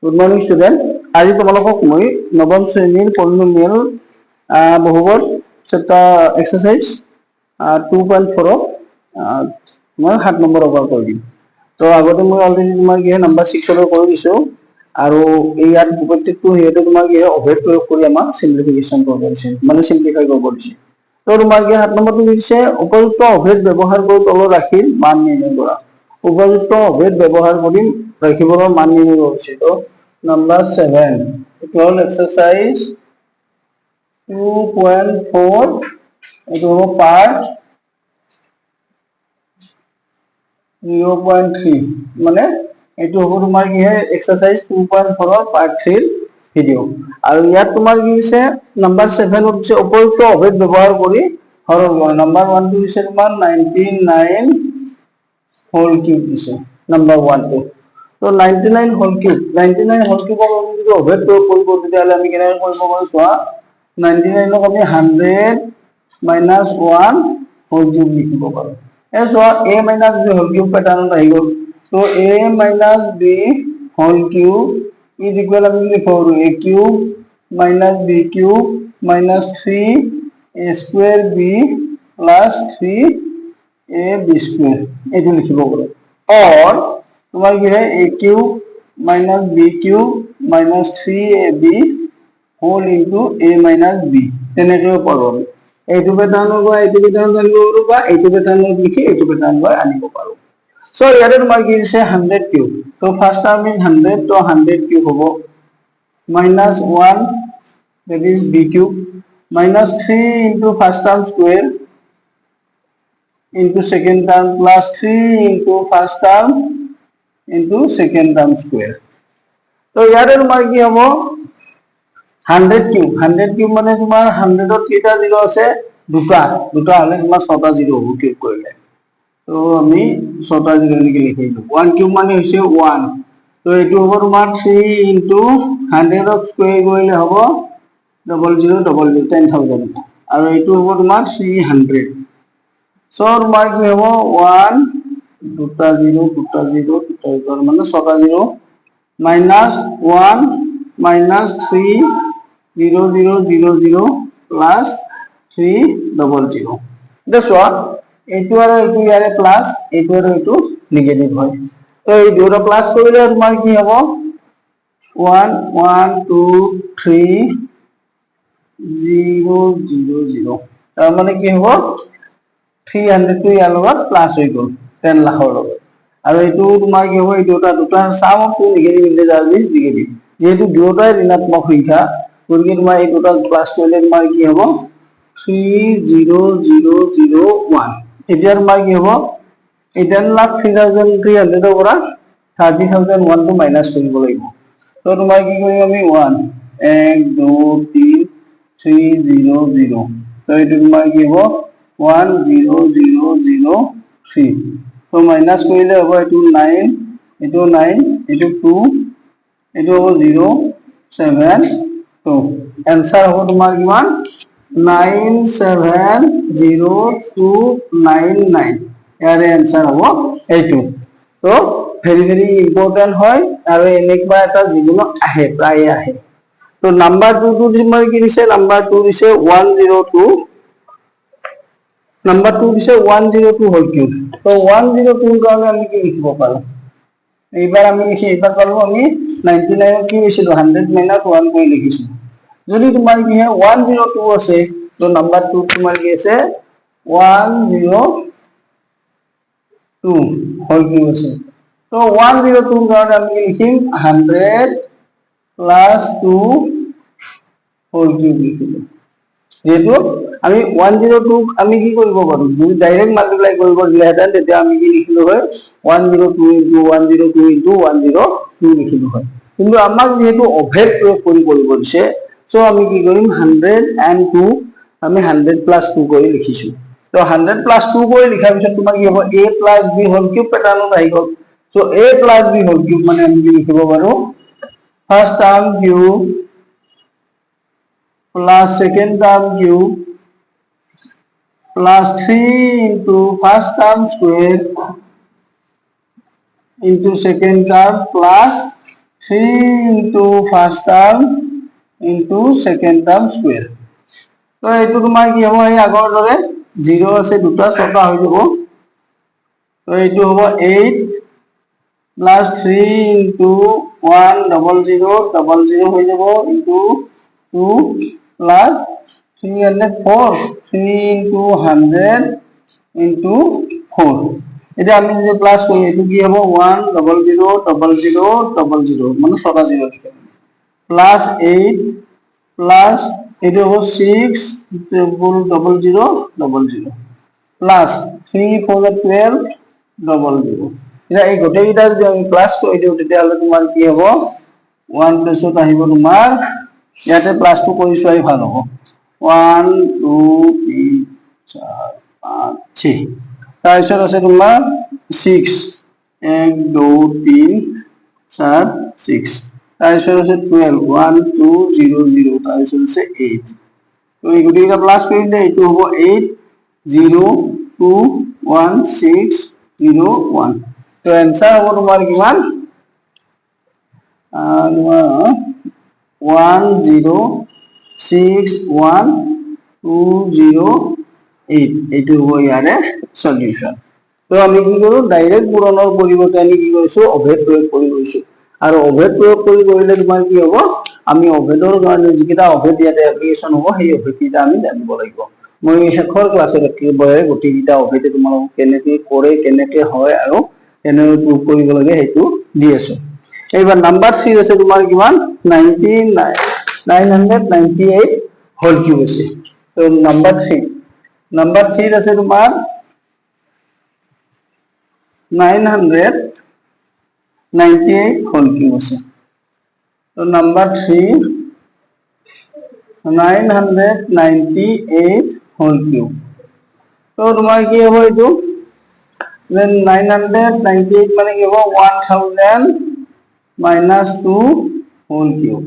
Good morning student. আজি তোমালোকক মই নৱম শ্ৰেণীৰ পলিনোমিয়েল বহুপদ চেপ্টাৰ এক্সাৰচাইজ 2.4 মই 7 নম্বৰ অভাৰ কৰি দিম। তো আগতে মই অলৰেডি তোমাৰ কি নাম্বাৰ 6 কৰি দিছোঁ আৰু ইয়াত প্ৰত্যেকটো সিহঁতে তোমাৰ কি অভেদ প্ৰয়োগ কৰি আমাক চিম্পলিফিকেশ্যন কৰিব দিছে, মানে চিম্পলিফাই কৰিব দিছে। তো তোমাৰ কি 7 নম্বৰটো দিছে উপযুক্ত অভেদ ব্যৱহাৰ কৰি তলৰ ৰাশিৰ মান নিৰ্ণয় কৰা। উপযুক্ত অভেদ ব্যৱহাৰ কৰি ৰাশিবোৰৰ মান নিৰ্ণয় কৰিছে। তো number 7 it will exercise 2.4 it will part 0.3 মানে এটো হ'ব তোমাৰ কি হয় এক্সাৰসাইজ 2.4 পাৰ্ট 3 ভিডিও। আৰু ইয়াত তোমাৰ কি হৈছে নাম্বাৰ 7 হচ্ছে উপযুক্ত অভেদ ব্যৱহাৰ কৰি হৰণ কৰা। নাম্বাৰ 1 টো হৈছে তোমাৰ 99 হোল কিউব দিছে নাম্বাৰ 1 টো। তো 99 হোল কিউব আমি যদি অভেদ প্ৰয়োগ কৰিব তেতিয়াহ'লে আমি কেনেকৈ কৰিব পাৰো চোৱা 99 ক আমি 100 মাইনাস 1 হোল কিউব লিখিব পাৰো। এই চোৱা a minus b whole cube pattern আহি গ'ল। তো a minus b whole cube is equal আমি লিখিব পাৰো a cube minus b cube minus 3 a square b plus 3 a b square এইটো লিখিব পাৰো। और তোমার কি হয় a cube minus b cube minus 3ab whole into a minus b তেনেকৈ পাৰো। এইটো প্যাটাৰ্ণৰ পৰা এইটো প্যাটাৰ্ণ আনিব পাৰো বা এইটো প্যাটাৰ্ণত লিখি এইটো প্যাটাৰ্ণলৈ আনিব পাৰো। সো ইয়াতে তোমাৰ কি দিছে 100 কিউব। তো ফার্স্ট টার্ম ইন 100 তো 100 কিউব হ'ব minus 1 that is b cube minus 3 into first term square into second term plus 3 into first term into second term square। তো ইয়াৰে তোমাৰ কি হ'ব 100 কিউব মানে তোমাৰ 100ত কেইটা জিৰ' আছে দুটা হলে তোমাৰ 6টা জিৰ' হ'ব কিউব কৰিলে। তো আমি 6টা জিৰ' এনেকৈ লিখি দিওঁ। 1 কিউব মানে হৈছে 1। তো এইটো হ'ব তোমাৰ 3 into 100 ক স্কয়াৰ কৰিলে হ'ব 0000 10000 আৰু এইটো হ'ব তোমাৰ 300। সো তোমাৰ কি হ'ব 1 দুটা জিৰ' মানে 6টা zero' minus 1 minus 3 0000 plus 300। that's what এইটো আৰু এইটো ইয়াৰে প্লাস এইটো আৰু এইটো নিগেটিভ হয়। তো এই দুটা প্লাস কৰিলে তোমাৰ কি হ'ব 1 1 2 3 000 তাৰ মানে কি হ'ব 300 টো ইয়াৰ লগত প্লাস হৈ গ'ল 10 লাখৰ লগত। আৰু এইটো তোমাৰ কি হ'ব এই দুটা sum of two negative integer is negative. যেহেতু দুটাই ঋণাত্মক সংখ্যা গতিকে তোমাৰ এই দুটা প্লাস কৰিলে তোমাৰ কি হ'ব 30001। এতিয়া তোমাৰ কি হ'ব 10,03,300 ৰ পৰা 30,001 টো মাইনাস কৰিব লাগিব। তো তোমাৰ কি কৰিম আমি 1 1 2 3 300। তো এইটো তোমাৰ কি হ'ব 10003। তো মাইনাস কৰিলে হ'ব এইটো 9 এইটো 9 এইটো 2 এইটো হ'ব 072। आंसर হ'ব তোমাৰ কিমান 970299 ইয়াৰে आंसर হ'ব এইটো। তো ভেৰি ইম্পৰ্টেন্ট হয় আৰু এনেকুৱা এটা যিকোনো আহে প্ৰায় আহে। তো নাম্বাৰ 2 টো তোমাৰ কি দিছে নাম্বাৰ 2 দিছে 102 নাম্বাৰ 2 দিছে 102 হোল কিউব। তো 102 ৰ কাৰণে আমি কি লিখিব পাৰো এইবাৰ আমি পাৰো আমি 99 কি লিখিছো 100 minus 1 কৰি লিখিছো। যদি তোমাৰ কি হয় 102 আছে তো নাম্বাৰ 2 তোমাৰ কি আছে 102 হোল কিউব আছে। তো 102 ৰ কাৰণে আমি লিখিম 100 plus 2 হোল কিউব লিখিম। যেহেতু আমি 102 আমি কি কৰিব পাৰো যদি ডাইৰেক্ট মাল্টিপ্লাই কৰিব দিলেহেঁতেন তেতিয়া আমি কি লিখিলো হয় 102 into 102 into 102 লিখিলো হয়। কিন্তু আমাক যেহেতু অভেদ প্ৰয়োগ কৰিব দিছে সো আমি কি কৰিম 100 and 2 আমি 100 plus 2 কৰি লিখিছো। তো 100 plus 2 কৰি লিখাৰ পিছত তোমাৰ কি হ'ব a plus b whole cube প্যাটাৰ্ণত আহি গ'ল। So a plus b whole cube মানে আমি কি লিখিব পাৰো first term cube plus second term cube plus 3 into first term square into second term plus 3 into first term into second term square. তো এইটো তোমাৰ কি হ'ব এই আগৰ দৰে 0 আছে দুটা ছটা হৈ যাব তো এইটো হ'ব 8 plus 3 into 1 double 0 হৈ যাব into 2 plus 304 3 into 100 into 4 এটা আমি যদি প্লাস করি এটো কি হবে 1 double 0 মানে ছটা 0 লিখে plus 8 plus এটো হবে 6 double 0 plus 3 4 12 double 0 এটা এই গোটেইটা যদি আমি প্লাস কৰি দিও তেতিয়াহলে তোমাৰ কি হ'ব 1 প্লাসত আহিব তোমাৰ ইয়াতে প্লাস টু কৰি চোৱাই ভাল হ'ব 1 2 3 4 5 6 তাৰপিছত আছে তোমাৰ 6 1 2 3 4 6 তাৰপিছত আছে 12 1 2 0 0 তাৰপিছত আছে 8 তো এই গোটেইটা প্লাস কৰিলে এইটো হ'ব 8 0 2 1 6 0 1 তো आंसर হ'ব তোমাৰ কিমান 10612008 এইটো হ'ব ইয়াৰে সলিউশন তো আমি কি কৰো ডাইৰেক্ট পূৰণৰ পৰিৱৰ্তে আমি কি কৰিছো অভেদ প্ৰয়োগ কৰি গৈছো আৰু অভেদ প্ৰয়োগ কৰি কৰিলে তোমাৰ কি হ'ব আমি অভেদৰ কাৰণে যিকেইটা অভেদ ইয়াতে এপ্লিকেশন হ'ব সেই অভেদকেইটা আমি জানিব লাগিব মই শেষৰ ক্লাছত একেবাৰে গোটেইকেইটা অভেদে তোমালোকক কেনেকৈ কৰে কেনেকৈ হয় আৰু কেনেকৈ প্ৰুভ কৰিব লাগে সেইটো দি আছো এইবাৰ নাম্বাৰ 3 আছে তোমাৰ কিমান 998 হোল কিউব আছে তো নাম্বাৰ 3 আছে তোমাৰ 998 হোল কিউব আছে তো নাম্বাৰ 3 998 হোল কিউব তো তোমাৰ কি হ'ব এইটো then 998 মানে কি হ'ব 1000 minus 2 whole cube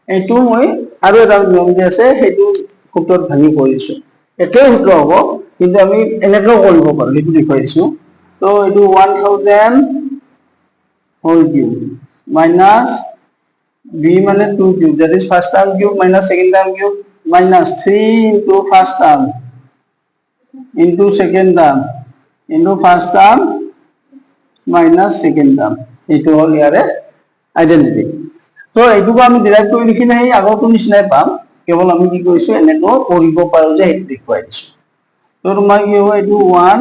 এইটো মই আৰু এটা নিয়ম যে আছে সেইটো সূত্ৰত ভাঙি কৰিছো একেই সূত্ৰ হ'ব কিন্তু আমি এনেকৈ কৰিব পাৰো সেইটো দেখাইছো তো এইটো 1000 whole cube minus b মানে 2 cube that is first term cube minus second term cube minus 3 into first term into second term into first term minus second term এইটো হল ইয়াৰে আইডেন্টিটি তো এইটোক আমি ডিৰাইভ কৰি লিখি নাই আগৰটো নিচিনাই পাম কেৱল আমি কি কৰিছো এনেকৈ কৰিব পাৰো যে এইটো দেখুৱাই দিছো তো তোমাৰ কি হ'ব এইটো 1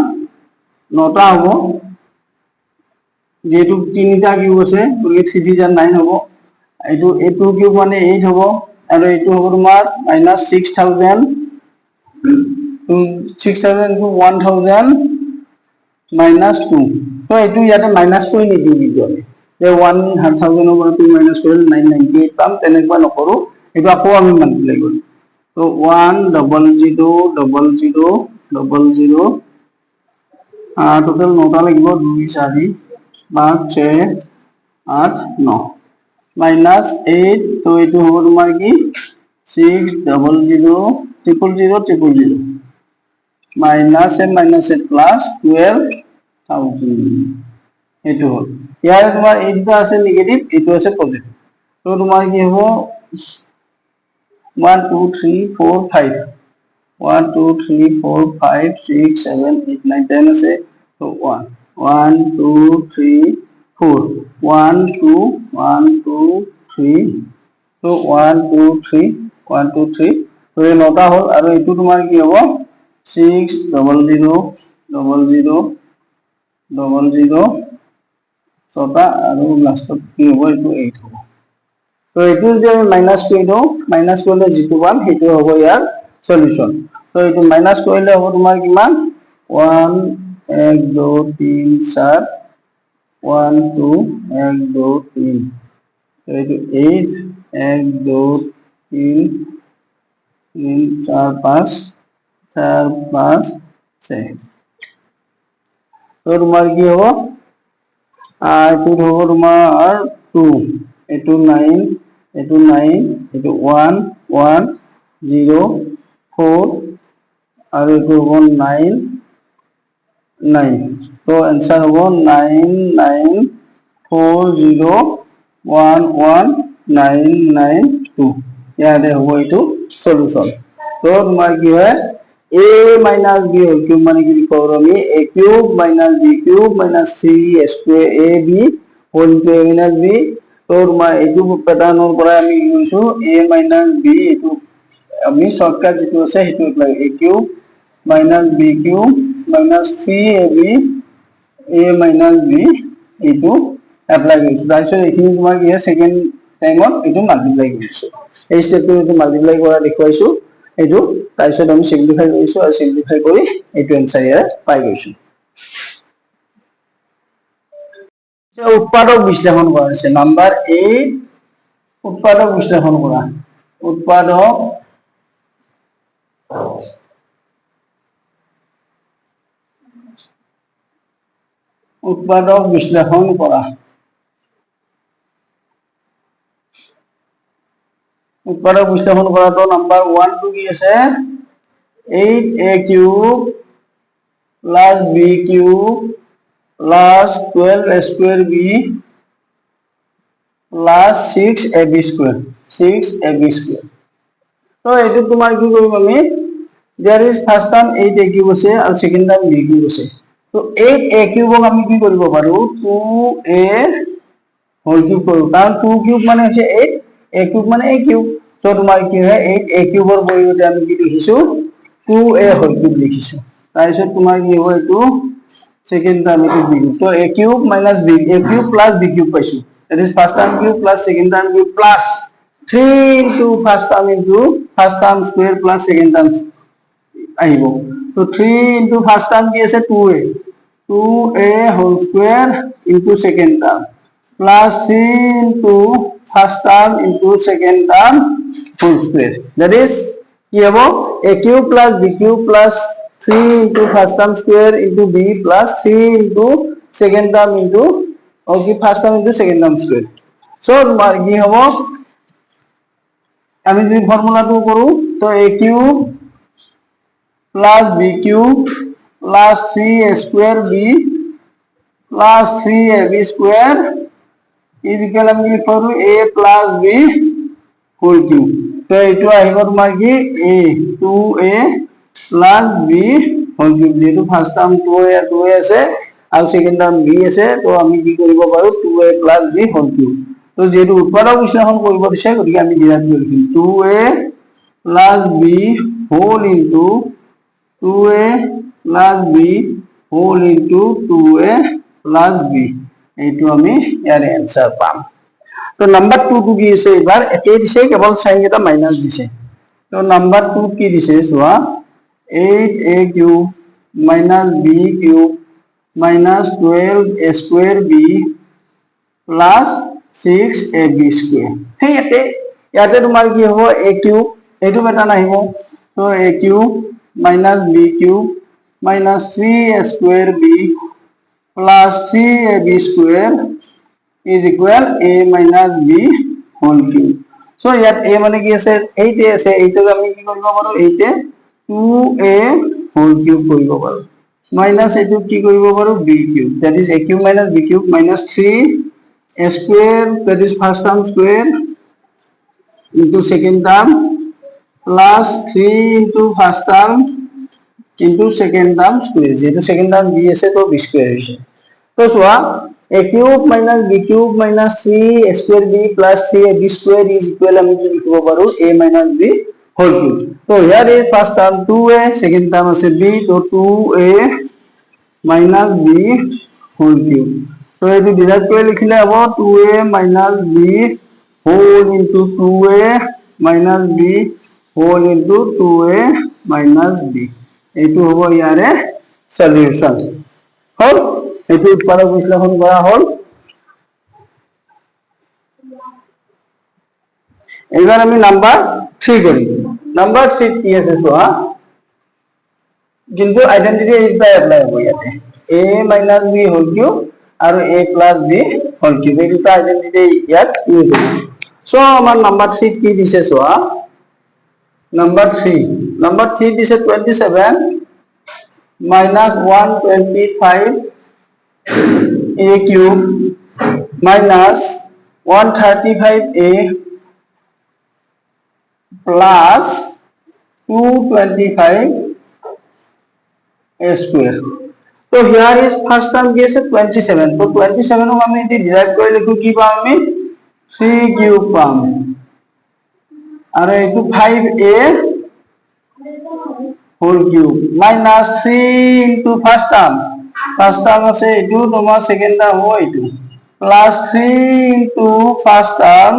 নটা হ'ব যেটো তিনিটা কিউব আছে গতিকে 3 3 9 হ'ব এইটো a2 কিউব মানে 8 হ'ব আৰু এইটো হ'ব তোমাৰ -6000 into 1000 minus 2 তো এইটো ইয়াতে মাইনাস কৰি নিদিও কিন্তু আমি যে 1000 over 2 minus কৰিলে 998 পাম তেনেকুৱা নকৰো এইটো আকৌ আমি মাল্টিপ্লাই কৰিম তো 1 0000 টোটাল নটা লাগিব 2 4 5 6 8 9 minus 8 তো এইটো হ'ব তোমাৰ কি 600000 minus a plus 12000 এইটো হল ইয়াৰ তোমাৰ এইটা আছে নেগেটিভ এইটো আছে পজিটিভ তো তোমাৰ কি হ'ব 1 2 3 4 5 1 2 3 4 5 6 7 8 9 10 আছে তো 1 1 2 3 4 1 2 1 2 3 তো 1 2 3 1 2 3 তো এই নটা হল আৰু এইটো তোমাৰ কি হ'ব 60000 ছটা আৰু লাষ্টত কি হ'ব এইটো 8 হ'ব তো এইটো যে আমি মাইনাস কৰি দিও মাইনাস কৰিলে যেটো পাম সেইটো হ'ব ইয়াৰ সলিউশন তো এইটো মাইনাস কৰিলে হ'ব তোমাৰ কিমান 1 1 2 3 4 1 2 1 2 3 তো এইটো 8 1 2 3 3 4 5 4 5 6 তো তোমাৰ কি হ'ব এইটো হ'ব তোমাৰ 2 এইটো 9 এইটো 9 এইটো 1 1 0 4 আৰু এইটো হ'ব 9 9 তো आंसर হ'ব 9940 1192 ইয়াতে হ'ব এইটো সলিউশন তো তোমাৰ কি হয় a minus b whole cube মানে কি লিখব পাৰো আমি a cube minus b cube minus 3 square ab whole cube minus b তো তোমাৰ এইটো প্যাটাৰ্ণৰ পৰা আমি কি কৰিছো a minus b এইটো আমি শর্টকাট যেটো আছে হেতু apply a cube minus b cube minus 3ab a minus b এইটো এপ্লাই কৰিছো তাৰপিছত এইখিনি তোমাৰ কি হয় সেকেন্ড টাইমত এইটো মাল্টিপ্লাই কৰিছো এই স্টেপটো এইটো মাল্টিপ্লাই কৰা দেখুৱাইছো এইটো তাৰপিছত আমি সিম্পলিফাই কৰিছো আৰু সিম্পলিফাই কৰি এইটো এনসাৰ ইয়াৰ পাই গৈছো উৎপাদক বিশ্লেষণ কৰা আছে নাম্বাৰ 8 উৎপাদক বিশ্লেষণ কৰা উৎপাদক বিশ্লেষণ কৰা উৎপাদক বিশ্লেষণ কৰাটো নাম্বার 1 টু কি আছে 8a cube plus b cube plus 12a square b plus 6ab square তো এটো তোমার কি করব আমি there is first term 8a cube আছে আর সেকেন্ড টার্ম b cube আছে তো 8a cube আমি কি করব পারো 2a whole cube করব কারণ 2 cube মানে হচ্ছে 8 a cube মানে a cube তো তোমার কি হয় 8a cube এর পরিবর্তে আমি কি লিখিছো 2a whole cube লিখিছো তাইছত তোমার কি হবে এটো সেকেন্ড টার্ম এটো b cube তো a cube minus b a cube plus b cube পাইছো that is first term cube plus second term cube plus 3 into first term into first term square plus second term আহিব তো 3 into first term কি আছে 2a whole square into second term plus 3 into first term into second term whole square that is কি হবে a cube plus b cube plus 3 into first term square into b plus 3 into second term into okay first term into second term square so কি হবে আমি যদি ফর্মুলাটো কৰো তো a cube plus b cube plus 3a square b plus 3ab square is equal আমি লিখো a plus b whole cube তো এইটো আহিব তোমাৰ কি a 2a plus b whole cube যেটো ফার্স্ট টার্ম 2a আছে আর সেকেন্ড টার্ম b আছে তো আমি কি কৰিব পাৰো 2a plus b whole cube তো যেটো উৎপাদক বিশ্লেষণ কৰিব দিছে গতিকে আমি ডিৰাইভ কৰিম 2a plus b whole into 2a plus b whole into 2a plus b এইটো আমি ইয়াৰ आंसर পাম তো নাম্বাৰ 2 টু কি আছে এবাৰ একে দিছে কেৱল সাইন এটা মাইনাস দিছে তো নাম্বার 2 কি দিছে সোয়া 8a cube minus b cube minus 12a square b plus 6ab square hey ইয়াতে তোমাৰ কি হ'ব a cube এইটো বেটা নাহিব তো a cube minus b cube minus 3a square b plus 3ab square is equal a minus b whole cube so ইয়াত a মানে কি আছে 8 আছে এইটোক আমি কি কৰিব পাৰো 8 2a whole cube কৰিব পাৰো minus এইটো কি কৰিব পাৰো b cube that is a cube minus b cube minus 3a square that is first term square into second term plus 3 into first term into second term square যেটো second term b আছে তো b square হইছে তো সোয়া a cube minus b cube minus 3a square b plus 3ab square is equal আমি কি লিখব পাৰো a minus b whole cube তো here is first term 2a second term আছে b তো 2a minus b whole cube তো এটো divide কৰি লিখিলে হ'ব 2a minus b whole into 2a minus b whole into 2a minus b এইটো হ'ব ইয়াৰে সলিউশন হল এইটো উৎপাদক বিশ্লেষণ কৰা হল এবাৰ আমি নাম্বার 3 করি নাম্বার 3 কি আছে সোয়া কিন্তু আইডেন্টিটি এইটা এপ্লাই হ'ব ইয়াতে a minus b whole cube আৰু a plus b whole cube এই দুটা আইডেন্টিটি ইয়াত ইউজ হ'ব সো আমাৰ নাম্বার 3 কি দিছে সোয়া নাম্বার 3 দিছে 27 minus 125 a cube minus 135a plus 225a square. So here is first term is 27. So 27 को हम इधर डिवाइड कर लिखो कि पाम में 3 cube पाम और ये 5a whole cube minus 3 into first term আছে এটু তোমার সেকেন্ড টার্ম হয় এটু plus 3 into first term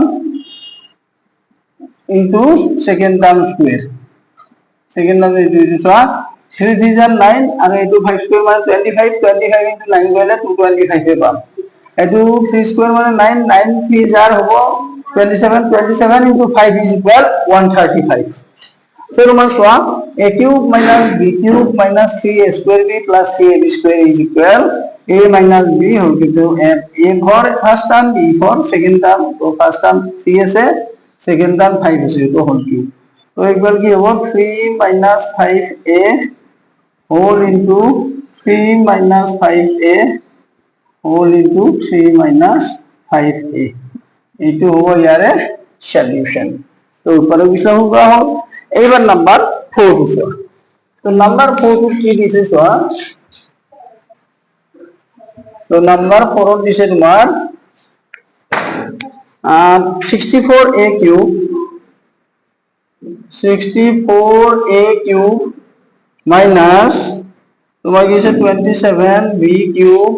into second term square second term is 3 3 9 and into 5 square মানে 25 25 into 9 গলে 225 এ পাম এটু 3 square মানে 9 9 3 jar হবো 27 27 into 5 is equal 135. So roman soa a cube minus b cube minus 3a square b plus 3ab square is equal a minus b whole cube. A for first term, b for second term. So first term 3 আছে second term 5 আছে তো whole cube. So equal কি হবে 3 minus 5a whole into 3 minus 5a whole into 3 minus 5a. এইটো হ'ব ইয়াৰে solution. তো উপৰে বিশ্লেষণ কৰা হ'ল। এইবার নাম্বার 4 দিছে। তো নাম্বার 4 কি দিছে সোয়া তো নাম্বার 4 দিছে তোমার 64a cube 64a cube minus তোমার দিছে 27b cube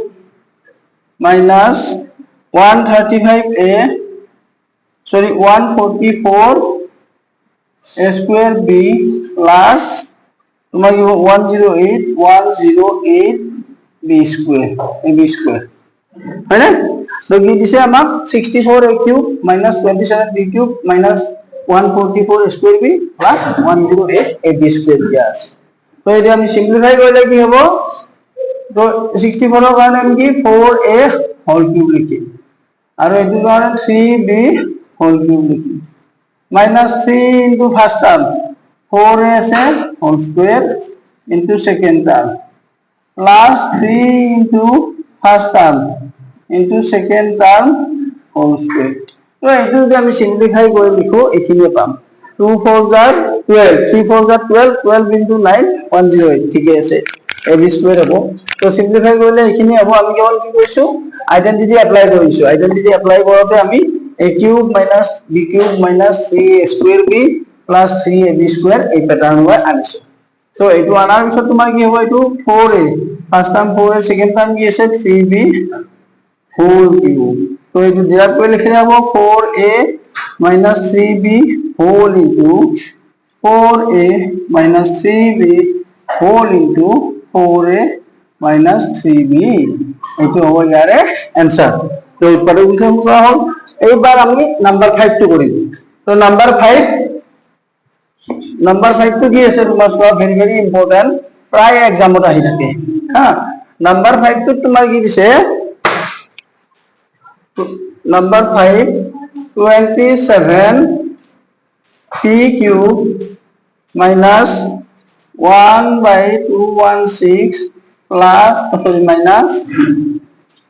minus 135a sorry 144 a square b plus তোমার 108 b square ab square है ना। तो ये दिसे আমাক 64 a cube minus 27 b cube minus 144 a square b plus 108 a b square দিয়া আছে। তো এটা আমি সিম্পলিফাই করলে কি হবে তো 64 এর কারণে আমি কি 4a হোল কিউব লিখি আর এটার কারণে 3b হোল কিউব লিখি minus 3 into first term 4a whole square into second term plus 3 into first term into second term whole square. তো এটা যদি আমি সিম্পলিফাই করে লিখো এখানে পাম 2 4 jar 12 3 4 jar 12 12 into 9 108 ঠিক আছে ab square হবে। তো সিম্পলিফাই করলে এখানে হবে আমি কেবল কি কইছো আইডেন্টিটি অ্যাপ্লাই করিছো আইডেন্টিটি অ্যাপ্লাই করতে আমি a cube minus b cube minus 3a square b plus 3ab square এই প্যাটার্ন হয় আনছো। তো এইটো আনার পিছত তোমার কি হবে এইটো 4a first term 4a second term কি আছে 3b হোল কিউব। তো এইটো ডিরাইভ করে লিখে যাব 4a minus 3b whole into 4a minus 3b whole into 4a minus 3b এইটো হবে ইয়ারে आंसर। তো উত্তর বুঝা হল। এইবার আমি নাম্বার 5 টু করি। তো নাম্বার 5 টু কি আছে তোমার সব ভেরি ভেরি ইম্পর্টেন্ট প্রায় एग्जामত আহি থাকে হ্যাঁ। নাম্বার 5 টু তোমার কি দিছে number 5 27 p cube minus 1/216 plus sorry minus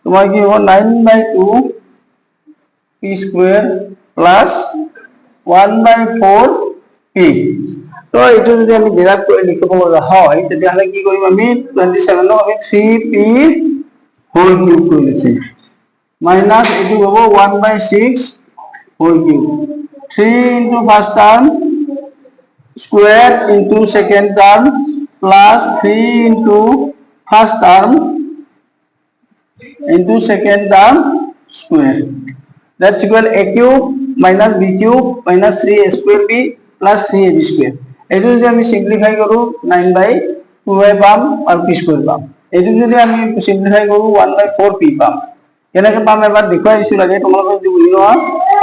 তোমার কি হবে 9/2 p square plus 1/4 p। তো এটা যদি আমি ডিরাইভ করে লিখব হয় তাহলে কি করিম আমি 27 ও আমি 3p হোল কিউব করে লিখি মাইনাস এটু হবে 1/6 whole cube 3 into first term square into second term plus 3 into first term into second term square that's equal a cube minus b cube minus 3a square b plus 3ab square। এটো যদি আমি simplify কৰো 9/2 পাম R p square পাম। এটো যদি আমি simplify কৰো 1/4p পাম। কেনেকৈ পাম এবাৰ দেখুৱাই দিছো লাগে তোমালোকে যদি বুজি লোৱা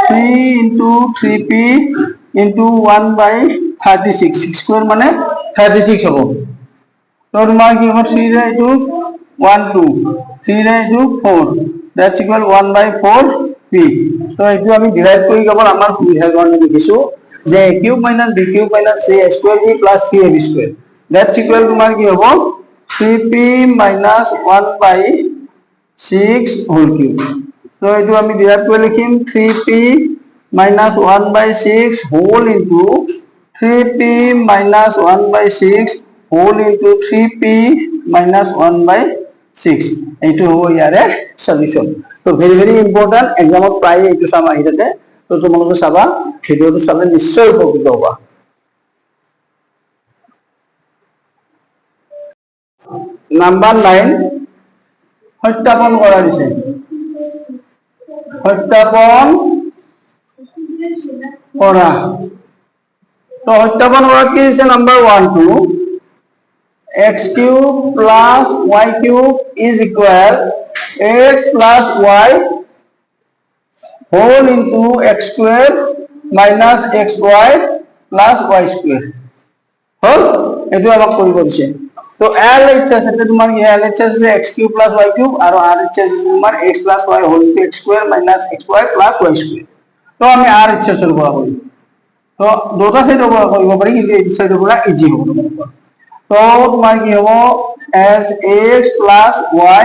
3 into 3p into 1/36 6 স্কয়াৰ মানে 36 হ'ব। তো তোমাৰ কি হ'ব 3 ৰে এটো 1 2 3 ৰে এটো 4 that's equal 1/4p। তো এটো আমি ডিরাইভ কৰি কেৱল আমাৰ সুবিধাৰ কাৰণে লিখিছো যে a cube minus b cube minus 3a square b plus 3ab square that's equal তোমার কি হ'ব 3p minus 1/6 whole cube তো এইটো আমি ডিৰাইভ কৰি লিখিম 3p minus 1/6 whole into 3p minus 1/6 whole into 3p minus 1/6 এইটো হ'ব ইয়াৰে সলিউশন তো ভেরি ভেরি ইম্পর্টেন্ট এক্সামত প্রায় এইটো সাম আহি থাকে তো তোমালোকে চাবা ভিডিওটো চালে নিশ্চয় উপকৃত হ'বা নাম্বার 9 সত্যাপন কৰা দিছে সত্যাপন কৰা তো সত্যাপন কৰা কি দিছে number 1 2 x cube plus y cube is equal x plus y whole into x square minus xy plus y square হল এটো আমাক কৰিব দিছে তো LHS এটা তোমার LHS আছে x cube plus y cube আর RHS আছে তোমার x plus y whole into x square minus xy plus y square তো আমি RHS এর উপর করি তো দুটো সাইডের উপর কৰিব পারি কিন্তু এই সাইডের উপর ইজি হবে তোমার তো তোমার কি হবে as x plus y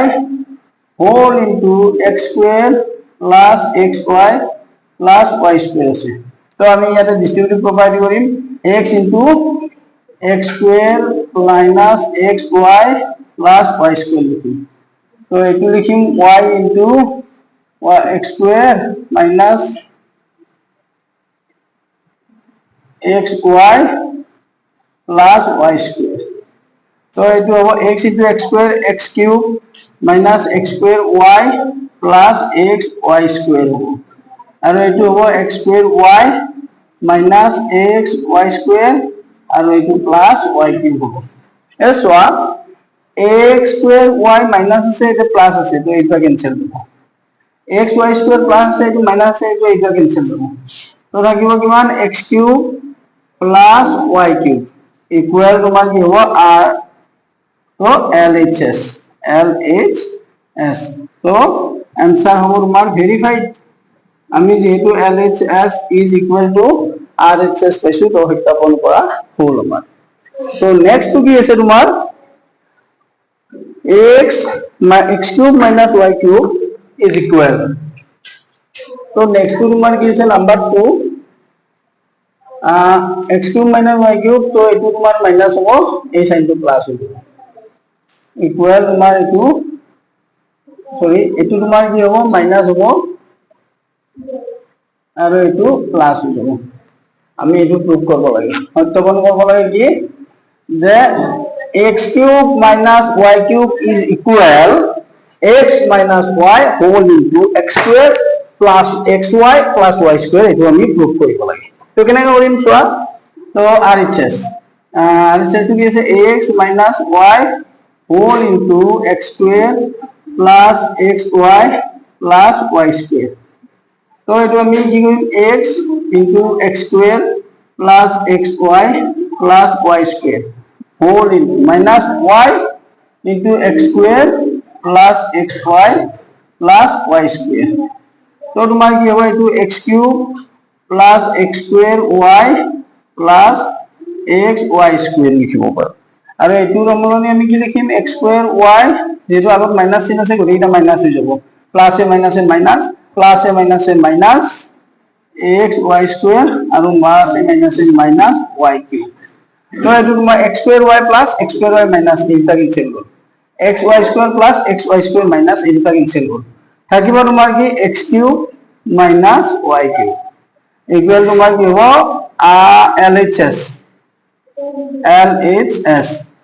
whole into x square plus xy plus y square আছে তো আমি ইয়াতে ডিস্ট্রিবিউটিভ প্রপার্টি করিম x into x square minus xy plus y square লিখিম তো এটো লিখিম y into x square minus xy plus y square so eto hobo x into x square x cube minus x square y plus x y square hobo aru eto hobo x square y minus x y square aru eto plus y cube hobo eswa x square y minus ase eta plus ase to eta cancel hobo x y square plus ase eta minus ase to eta cancel hobo to থাকিব কিমান x cube plus y cube equal তোমার কি হবে r তো LHS তো answer হবে তোমার verified আমি যেহেতু LHS is equal to RHS পাইছো তো সত্যাপন কৰা হল আমাৰ তো নেক্সট কি আছে তোমাৰ x cube minus y cube is equal তো নেক্সট তোমাৰ কি আছে number 2 x cube minus y cube তো এটো তোমার মাইনাস হবো এই সাইনটো প্লাস হইব ইকুয়াল তোমার এটো সরি এটো তোমার কি হবো মাইনাস হবো আর এটো প্লাস হইব আমি এটো প্রুফ করব লাগে সত্যাপন করব লাগে কি যে x cube minus y cube is equal x minus y whole into x square plus xy plus y square এটো আমি প্রুফ কৰিব লাগে তো কেনেকৈ কৰিম চোৱা তো RHS তো কি আছে x minus y whole into x square plus xy plus y square তো এটো আমি কি কৰিম x into x square plus xy plus y square whole into minus y into x square plus xy plus y square তো তোমাৰ কি হ'ব এটো x cube plus x square y plus x y square লিখিব পাৰো আৰু এটো ৰমলনি আমি কি লিখিম x square y যেটো আগত মাইনাস চিন আছে গৰিটা মাইনাস হৈ যাব প্লাস এ মাইনাস এ মাইনাস প্লাস এ মাইনাস এ মাইনাস x y square আৰু মাইনাস এ মাইনাস এ মাইনাস y cube তো এটো তোমাৰ x square y plus x square y minus এইটা কেনসেল হ'ল x y square plus x y square minus এইটা cancel হ'ল থাকিব তোমাৰ কি x cube minus y cube equal তোমার কি হবে LHS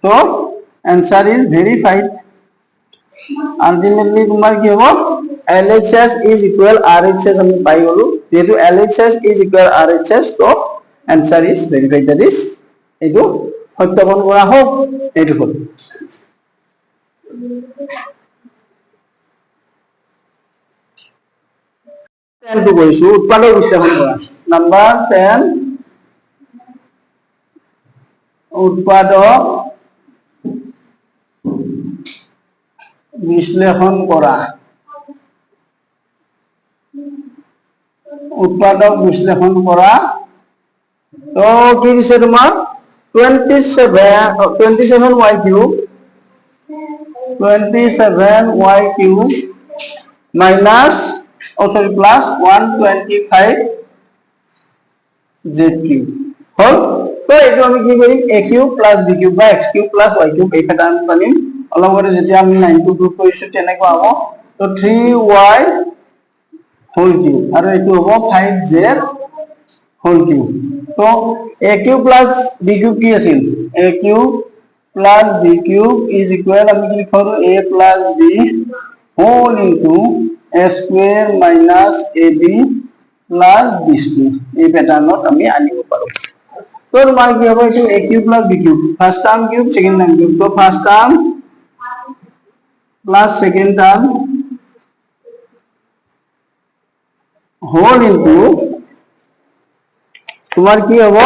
so answer is verified ultimately তোমার কি হবে LHS is equal RHS আমি পাই গলো যেহেতু LHS is equal RHS তো answer is verified that is এটো সত্যাপন কৰা হোক এটো হল to গৈছো উৎপাদক বিশ্লেষণ কৰা নাম্বাৰ 10 উৎপাদক বিশ্লেষণ কৰা উৎপাদক বিশ্লেষণ কৰা তো কি দিছে তোমাৰ 27y cube minus sorry, plus 125 z cube হল। তো এইটো আমি কি কৰিম a cube plus b cube বা x cube plus y cube এই প্যাটাৰ্ণ পানিম অলপতে যেতিয়া আমি 9 টো গ্ৰুপ কৰিছো তেনেকুৱা হ'ব। তো 3y whole cube আৰু এইটো হ'ব 5z whole cube। তো a cube plus b cube কি আছিল a cube plus b cube is equal আমি কি লিখো a plus b whole into a square minus ab plus b square এই প্যাটাৰ্ণত আমি আনিব পাৰো। তো তোমাৰ কি হ'ব এইটো a cube plus b cube first term cube second term cube. তো first term plus second term whole into তোমার কি হবে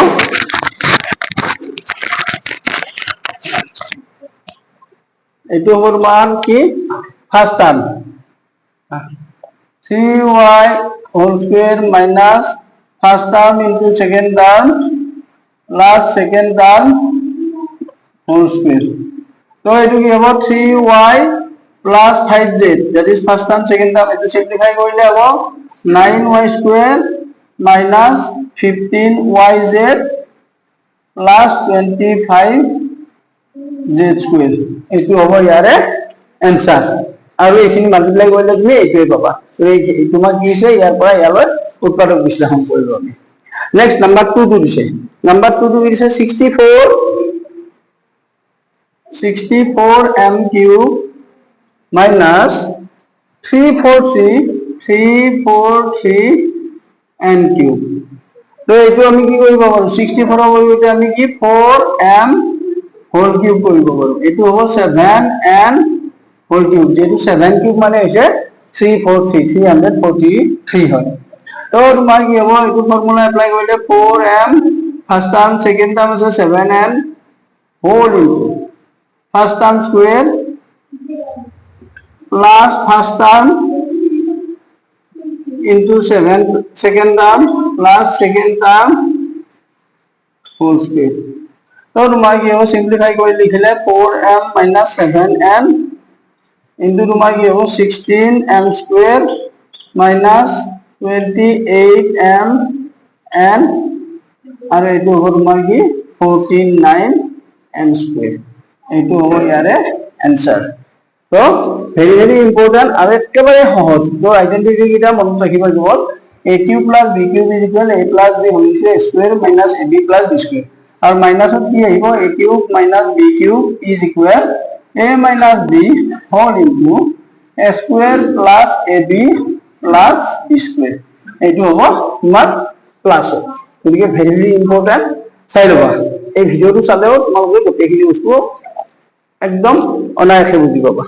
এইটো হ'ব তোমাৰ কি first term 3y whole square minus first term into second term plus second term whole square। তো এইটো কি হ'ব 3y plus 5z that is first term second term এইটো সিম্পলিফাই কৰিলে হ'ব 9y square minus 15yz plus 25z square এইটো হ'ব ইয়াৰে आंसर আৰু এইখিনি মাল্টিপ্লাই কৰিলে তুমি এইটোৱে পাবা। তো এই তোমাক কি হৈছে ইয়াৰ পৰা ইয়ালৈ উৎপাদক বিশ্লেষণ কৰিব আমি। নেক্সট নাম্বার 2 টো দিছে নাম্বার 2 টো দিছে 64 m cube minus 343 n cube। তো এইটো আমি কি কৰিব পাৰো 64 ৰ পৰিৱৰ্তে আমি কি 4m whole cube কৰিব পাৰো। এইটো হ'ব 7n whole cube যেটো 7 cube মানে হৈছে 343 হয়। তো তোমাৰ কি হ'ব এইটো ফৰ্মুলা এপ্লাই কৰিলে 4m first term second term আছে 7n whole into first term square plus first term into second term plus second term whole square। তো তোমাৰ কি হ'ব সিম্পলিফাই কৰি লিখিলে 4m minus 7n into তোমাৰ কি হ'ব 16m square minus 28m n আৰু এইটো হ'ব তোমাৰ কি 49m square এইটো হ'ব ইয়াৰে आंसर। তো ভেরি ভেরি ইম্পর্টেন্ট আর একেবারে সহজ। তো আইডেন্টিটি কিটা মনত রাখিব cable a cube plus b cube is equal a plus b whole square minus ab plus b square আর মাইনাসত কি আহিব a cube minus b cube is equal a minus b whole into a square plus ab plus b square এইটো হ'ব তোমাৰ plus. গতিকে very very important চাই লবা। এই ভিডিওটো চালেও তোমালোকে গোটেইখিনি বস্তু একদম অনায়াসে বুজি পাবা।